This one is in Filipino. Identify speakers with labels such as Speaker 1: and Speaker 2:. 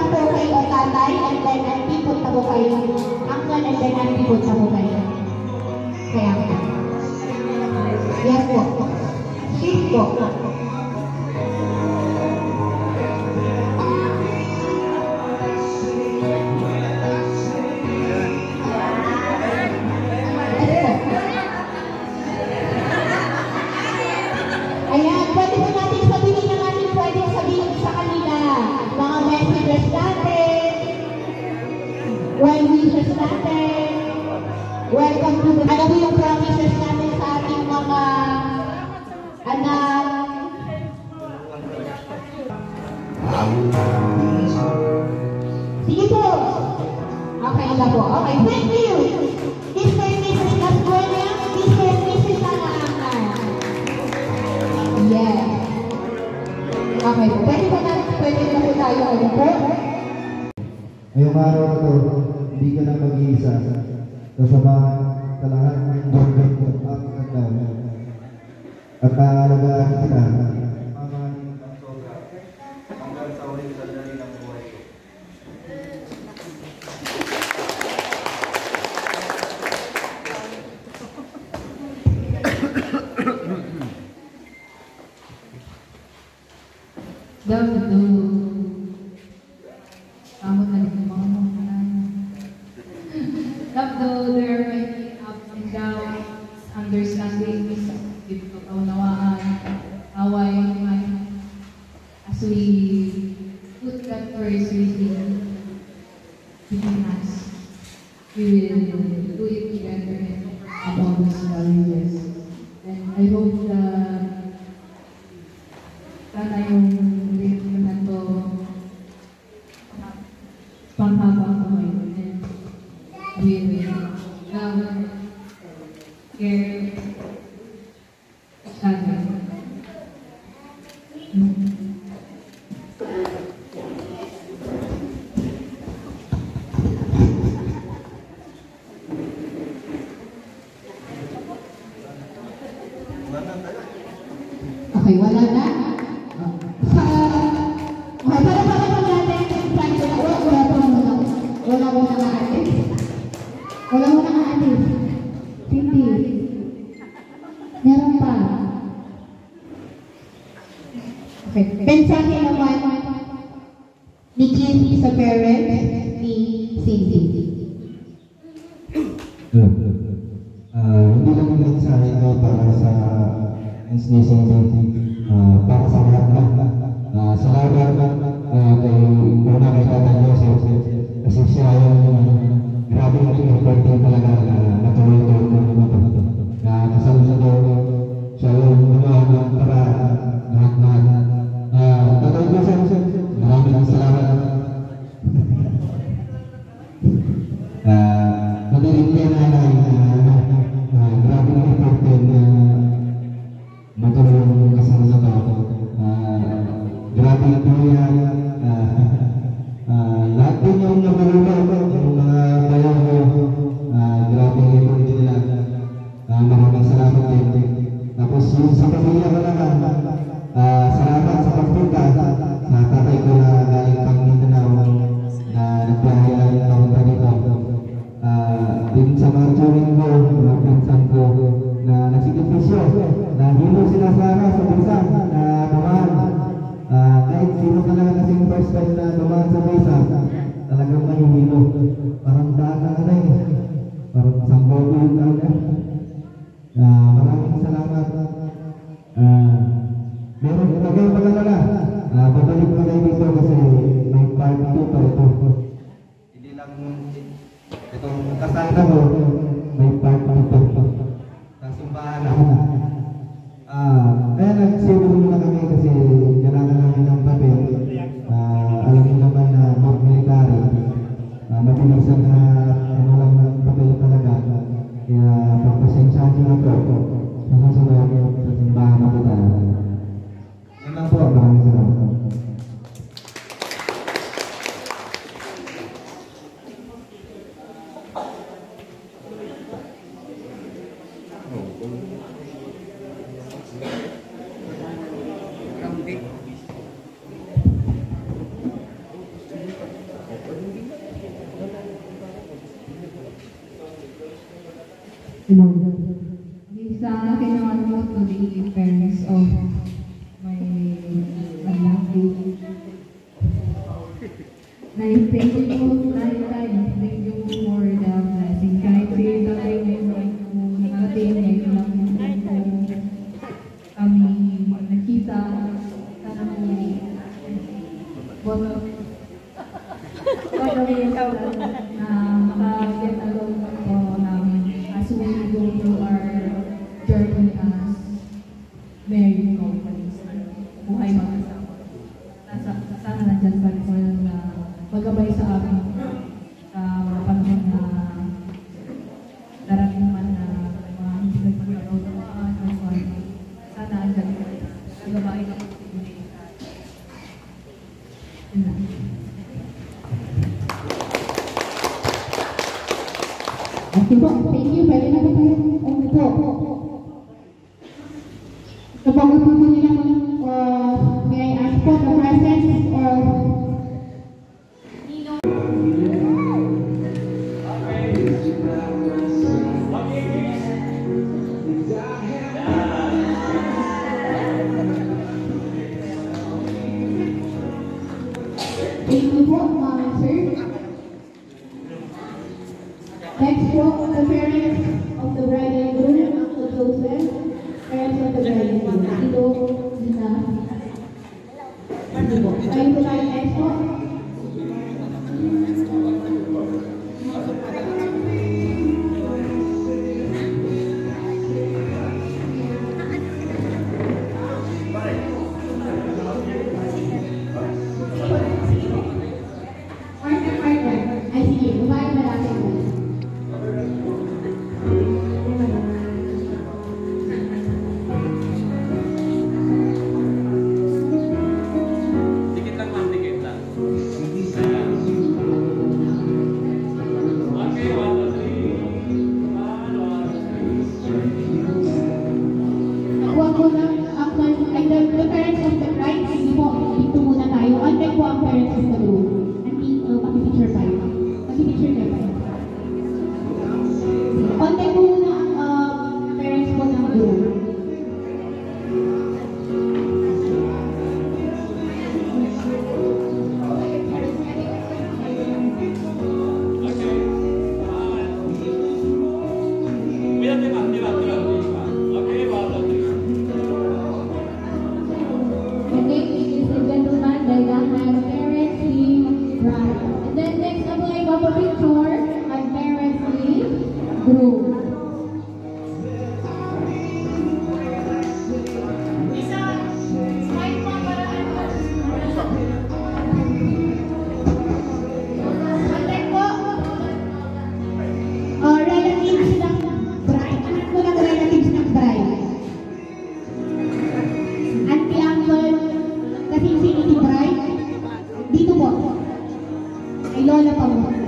Speaker 1: lang po kayo tatay, and then auntie punta po kayo. Uncle, and then auntie punta po kayo. Kaya po. Yes po. Shift po. Ayan, pwede po natin sabihin na natin pwedeng sabihin sa kanila. Mga messages natin, well wishes natin, welcome to the... Ano po yung promises natin sa ating mga anak? Sige po. Okay na po. Okay, thank you. Mr. and Mrs. Lasbuena, Mr. and Mrs. Anaangan. Yes. Okay po. Pwede na po tayo ano po?
Speaker 2: Ngayong araw na to, hindi ka na mag-iisa. Kasamahan sa lahat ng burger ko at hanggang. At naalagaan kita. Mamahalin ang sobra. Hanggang sa ulit sandali ng buhay ko.
Speaker 3: Though there are many ups and downs, understandings, kaunawaan, away, as we put that first between us, we will do it together and all these values. And I hope that sana yung live naman to panghabang buhay. We will care each other.
Speaker 1: Okay, wala na? Okay, para po natin, wala mo na natin. Wala mo na atis. Hindi. Meron pa. Okay. Mensahe naman ni Kizzy sa parents ni Cindy.
Speaker 2: Hindi lang yung mensahe ito para sa Cindy. Para sa lahat na. Salamat kay Muna kay Tatay Joseph. Kasi siya yung grabe yung important talaga na natuloy-tuloy ko naman ito. Na kasal-salo, siya yung gumawa para lahat-lahat. Tatay Joseph, maraming salamat. Madaling niya nanay na grabe yung important na natuloy yung kasal-salo. Grabe yung tuloy lahat din yung nabulungan yung mga bayan mo, grabe yung effort nila. Maraming salamat din. Tapos yung sa pamilya ko naman, salamat sa pagpunta sa tatay ko na galing pang Mindanao na nagbiyahe lang yung kaunta dito. Din sa mga turing ko, mga pinsan ko na nagsikripisyo, na hilo sila sana sa bisa na dumaan. Kahit sino talaga kasing first time na dumaan sa bisa, talagang mahihilo. Parang daan na ka parang sambogo yung daan na. Maraming salamat. Meron talagang pag-alala. Babalik pa kayo dito kasi may part 2 pa ito. Hindi lang itong kasal na mo, may part 2 pa. Sa simbahan na. Kaya nag-save muna kami kasi kailangan namin ng papel. Alam niyo naman na military. Mabilisan na ano lang ng papel talaga. Kaya pagpasensyahan nyo na po. Sa susunod sa simbahan na po tayo. Yan lang po. Maraming salamat.
Speaker 3: Hello. Okay, sa akin naman po to the parents of my anak. Thank you po, thank you for the blessing. Kahit sa iyo tayo ngayon po nakating, ngayon lang po kami nakita. Sana po, na maka-get along po namin as we go through our journey as married couples. Buhay mag-asawa. Sana nandyan pa rin po na magabay sa amin sa mga panahon na darating man na mga hindi nagpagkaroon ng mga sana andyan po. Nagabay na po. Yun lang.
Speaker 1: Okay po, thank you. Pwede na po tayo. Okay po. Kapag po nila, may I ask po the presence of Nino. Thank you po, sir. Next po, the parents of the bride and groom, Uncle Joseph, parents of the bride and groom. Ito, Dina. Ito po. Kayo po tayo next po. Partner. Ay, sige. Babae malaki po.
Speaker 4: Dikit lang ma'am, dikit lang. Okay, 1, 2, 3. 1, 2, 3.
Speaker 1: Huwag po na, the parents of the bride, hindi po, dito muna tayo. Unlike po ang parents of the groom. Paki-picture tayo. Paki-picture tayo tayo. Unlike po muna ang parents po ng groom.
Speaker 4: Bilang di ma'am, di ma'am. Okay, 1, 2, 3.
Speaker 1: Okay, ladies and gentlemen, dahil ang parents ni bride. And then next, apply po po picture ang parents ni groom. Contact po. Relatives ng bride. Anak ko ng relatives ng bride. Auntie, uncle, kasi si bride, dito po. Ay lola pa mo.